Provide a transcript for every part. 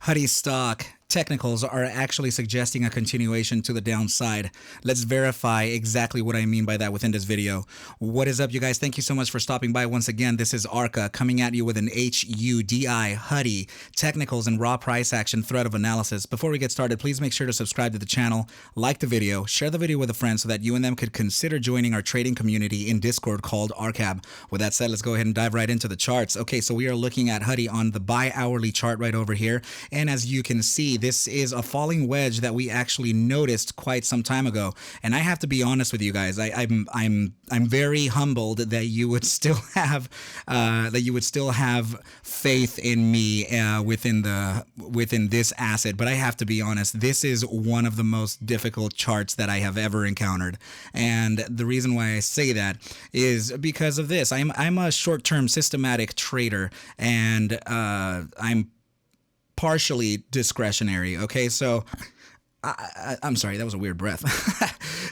HUDI stock technicals are actually suggesting a continuation to the downside. Let's verify exactly what I mean by that within this video. What is up, you guys? Thank you so much for stopping by once again. This is ARCa coming at you with an HUDI technicals and raw price action thread of analysis. Before we get started, please make sure to subscribe to the channel, like the video, share the video with a friend so that you and them could consider joining our trading community in Discord called ARCa. With that said, let's go ahead and dive right into the charts. Okay, so we are looking at HUDI on the bi-hourly chart right over here, and as you can see, this is a falling wedge that we actually noticed quite some time ago. And I have to be honest with you guys, I'm very humbled that you would still have faith in me within this asset. But I have to be honest, this is one of the most difficult charts that I have ever encountered. And the reason why I say that is because of this. I'm a short-term systematic trader, and I'm partially discretionary. Okay, so I'm sorry, that was a weird breath.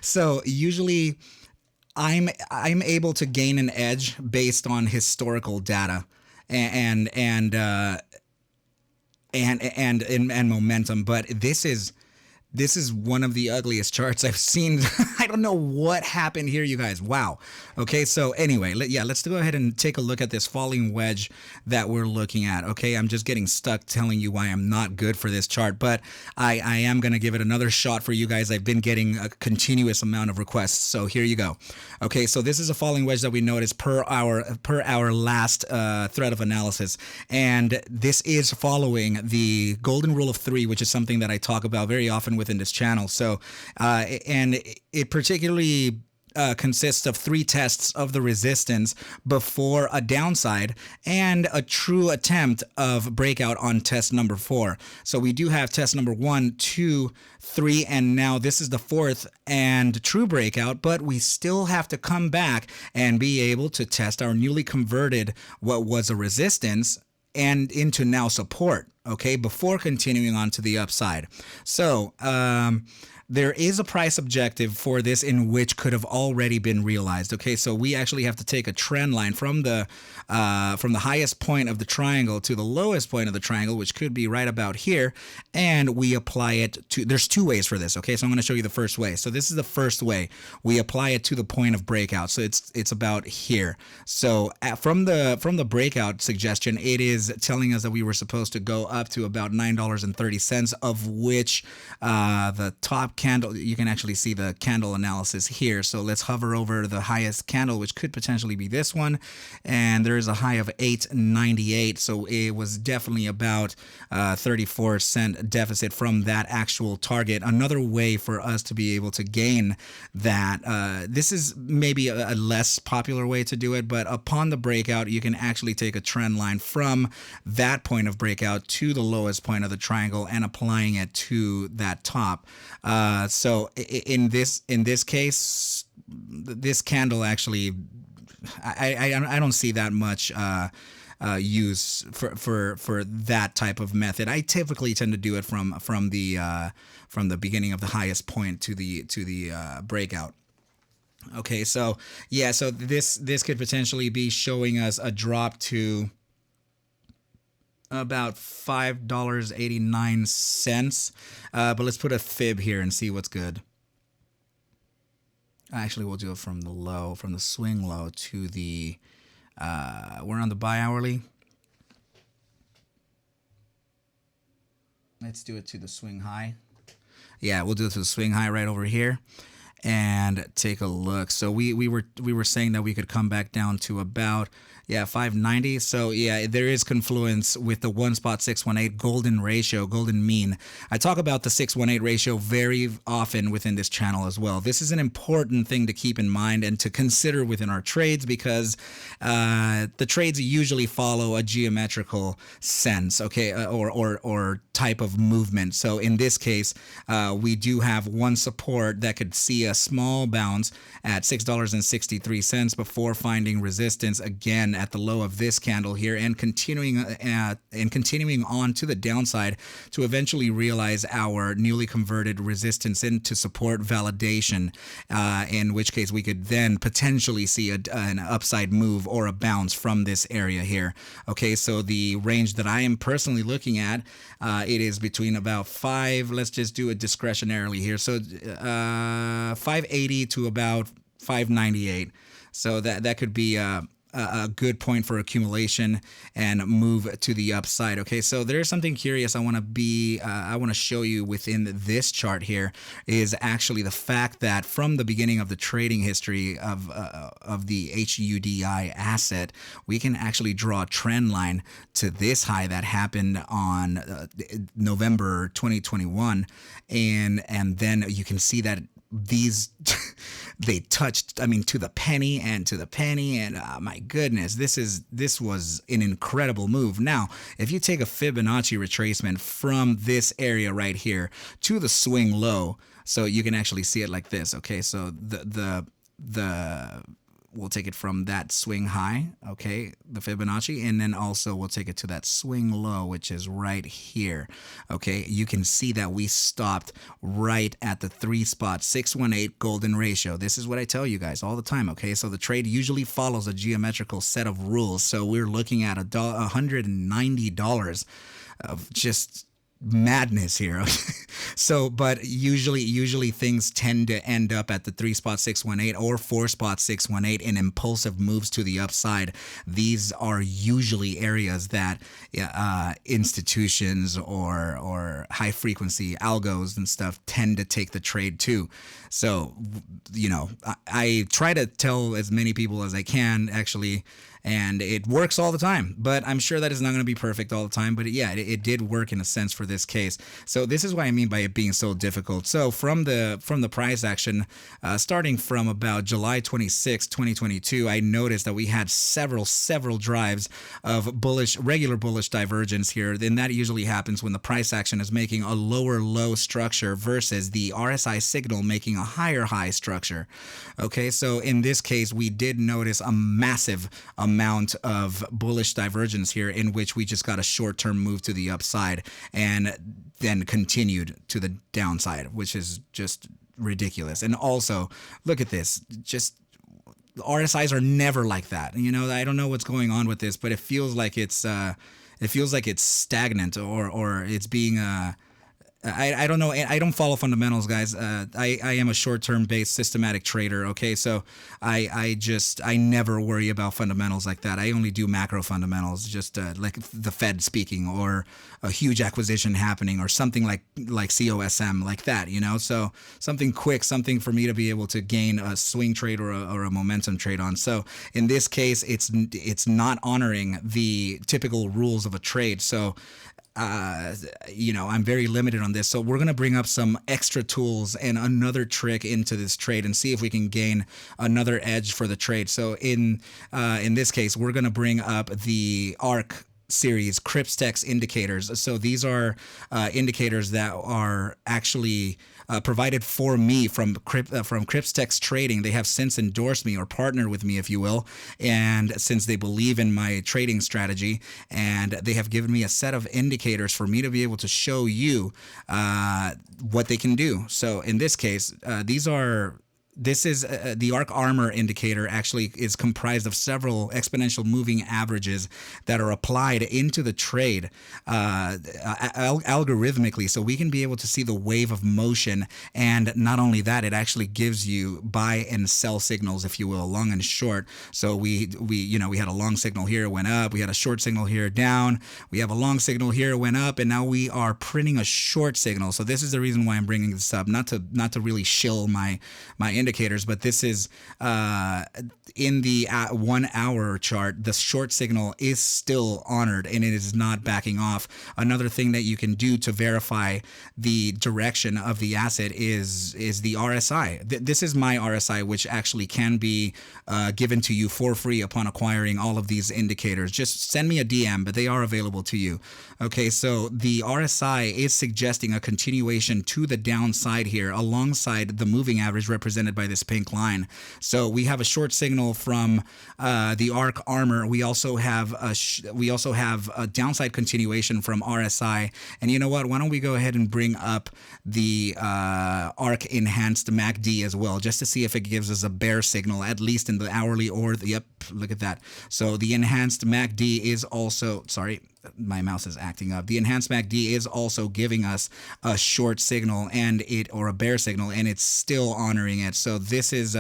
So usually I'm able to gain an edge based on historical data and momentum, but this is one of the ugliest charts I've seen. I don't know what happened here, you guys. Wow. Okay, so anyway, let's go ahead and take a look at this falling wedge that we're looking at. Okay, I'm just getting stuck telling you why I'm not good for this chart, but I am going to give it another shot for you guys. I've been getting a continuous amount of requests, so here you go. Okay, so this is a falling wedge that we noticed per our last thread of analysis, and this is following the golden rule of three, which is something that I talk about very often within this channel. So and it particularly consists of 3 tests of the resistance before a downside and a true attempt of breakout on test number 4. So we do have test number 1, 2, 3, and now this is the 4th and true breakout, but we still have to come back and be able to test our newly converted what was a resistance and into now support, okay, before continuing on to the upside. So there is a price objective for this in which could have already been realized. Okay, so we actually have to take a trend line from the highest point of the triangle to the lowest point of the triangle, which could be right about here, and we apply it to, there's 2 ways for this. Okay, so I'm going to show you the first way. So this is the first way. We apply it to the point of breakout. So it's about here. So from the breakout suggestion, it is telling us that we were supposed to go up to about $9.30, of which the top candle, you can actually see the candle analysis here. So let's hover over the highest candle, which could potentially be this one, and there is a high of $8.98. So it was definitely about 34-cent deficit from that actual target. Another way for us to be able to gain that, this is maybe a less popular way to do it, but upon the breakout, you can actually take a trend line from that point of breakout to the lowest point of the triangle and applying it to that top. So in this case, this candle actually, I don't see that much use for that type of method. I typically tend to do it from the beginning of the highest point to the breakout. Okay, so yeah, so this could potentially be showing us a drop to about $5.89, but let's put a fib here and see what's good. Actually, we'll do it from the low, from the swing low to the, we're on the bi-hourly. Let's do it to the swing high. Yeah, we'll do it to the swing high right over here and take a look. So we were saying that we could come back down to about, yeah, 590. So yeah, there is confluence with the 1.618 golden ratio, golden mean. I talk about the 618 ratio very often within this channel as well. This is an important thing to keep in mind and to consider within our trades, because the trades usually follow a geometrical sense, okay, or type of movement. So in this case, we do have one support that could see a small bounce at $6.63 before finding resistance again at the low of this candle here, and continuing on to the downside to eventually realize our newly converted resistance into support validation, in which case we could then potentially see an upside move or a bounce from this area here. Okay, so the range that I am personally looking at, it is between about let's just do it discretionarily here. So 580 to about 598. So that could be a good point for accumulation and move to the upside. Okay, so there's something curious I want to show you within this chart here, is actually the fact that from the beginning of the trading history of the HUDI asset, we can actually draw a trend line to this high that happened on November 2021, and then you can see that these they touched, I mean, to the penny, and my goodness, this was an incredible move. Now, if you take a Fibonacci retracement from this area right here to the swing low, so you can actually see it like this. Okay, so the we'll take it from that swing high, okay, the Fibonacci, and then also we'll take it to that swing low, which is right here. Okay, you can see that we stopped right at the 3.618 golden ratio. This is what I tell you guys all the time. Okay, so the trade usually follows a geometrical set of rules. So we're looking at $190 of just madness here. So, but usually things tend to end up at the 3.618 or 4.618 in impulsive moves to the upside. These are usually areas that institutions or high frequency algos and stuff tend to take the trade to. So, you know, I try to tell as many people as I can, actually, and it works all the time, but I'm sure that is not going to be perfect all the time. But yeah, it did work in a sense for this case. So this is what I mean by it being so difficult. So from the price action, starting from about July 26, 2022, I noticed that we had several drives of regular bullish divergence here. Then that usually happens when the price action is making a lower low structure versus the RSI signal making a higher high structure. Okay, so in this case, we did notice a massive amount of bullish divergence here, in which we just got a short-term move to the upside and then continued to the downside, which is just ridiculous. And also, look at this, just RSIs are never like that. You know, I don't know what's going on with this, but it feels like it's stagnant, or it's being I don't know. I don't follow fundamentals, guys. I am a short-term based systematic trader. Okay, so I never worry about fundamentals like that. I only do macro fundamentals, just like the Fed speaking, or a huge acquisition happening, or something like COSM, like that. You know, so something quick, something for me to be able to gain a swing trade or a momentum trade on. So in this case, it's not honoring the typical rules of a trade. So, you know, I'm very limited on this. So we're going to bring up some extra tools and another trick into this trade and see if we can gain another edge for the trade. So in this case, we're going to bring up the ARC-Series Crypstex indicators. So these are indicators that are actually provided for me from Crypstex Trading. They have since endorsed me, or partnered with me, if you will, and since they believe in my trading strategy, and they have given me a set of indicators for me to be able to show you what they can do. So in this case, this is the ARC Armor indicator. Actually is comprised of several exponential moving averages that are applied into the trade algorithmically, so we can be able to see the wave of motion. And not only that, it actually gives you buy and sell signals, if you will, long and short. So we had a long signal here, it went up. We had a short signal here, down. We have a long signal here, it went up, and now we are printing a short signal. So this is the reason why I'm bringing this up, not to really shill my indicators, but this is in the 1 hour chart, the short signal is still honored and it is not backing off. Another thing that you can do to verify the direction of the asset is the RSI. This is my RSI, which actually can be given to you for free upon acquiring all of these indicators. Just send me a DM, but they are available to you. Okay, so the RSI is suggesting a continuation to the downside here, alongside the moving average represented represented by this pink line. So we have a short signal from the ARC armor. We also have a downside continuation from RSI. And you know what? Why don't we go ahead and bring up the ARC enhanced MACD as well, just to see if it gives us a bear signal, at least in the hourly or the, yep, look at that. So the enhanced MACD is also, sorry, my mouse is acting up. The enhanced MACD is also giving us a short signal or a bear signal, and it's still honoring it. So this is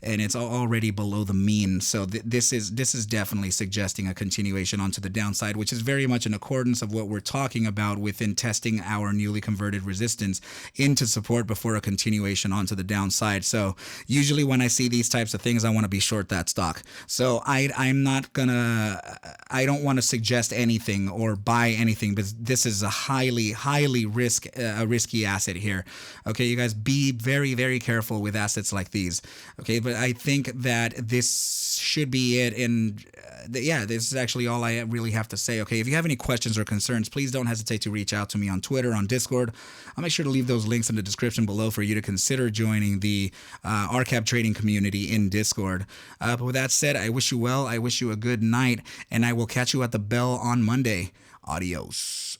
and it's already below the mean. So this is definitely suggesting a continuation onto the downside, which is very much in accordance of what we're talking about within testing our newly converted resistance into support before a continuation onto the downside. So usually when I see these types of things, I want to be short that stock. So I don't want to suggest anything or buy anything, because this is a highly risky asset here. Okay, you guys, be very, very careful with assets like these. Okay, but I think that this should be it. And yeah, this is actually all I really have to say. Okay, if you have any questions or concerns, please don't hesitate to reach out to me on Twitter, on Discord. I'll make sure to leave those links in the description below for you to consider joining the ARCa trading community in Discord. But with that said, I wish you well. I wish you a good night, and I will catch you at the bell on Monday. Adios.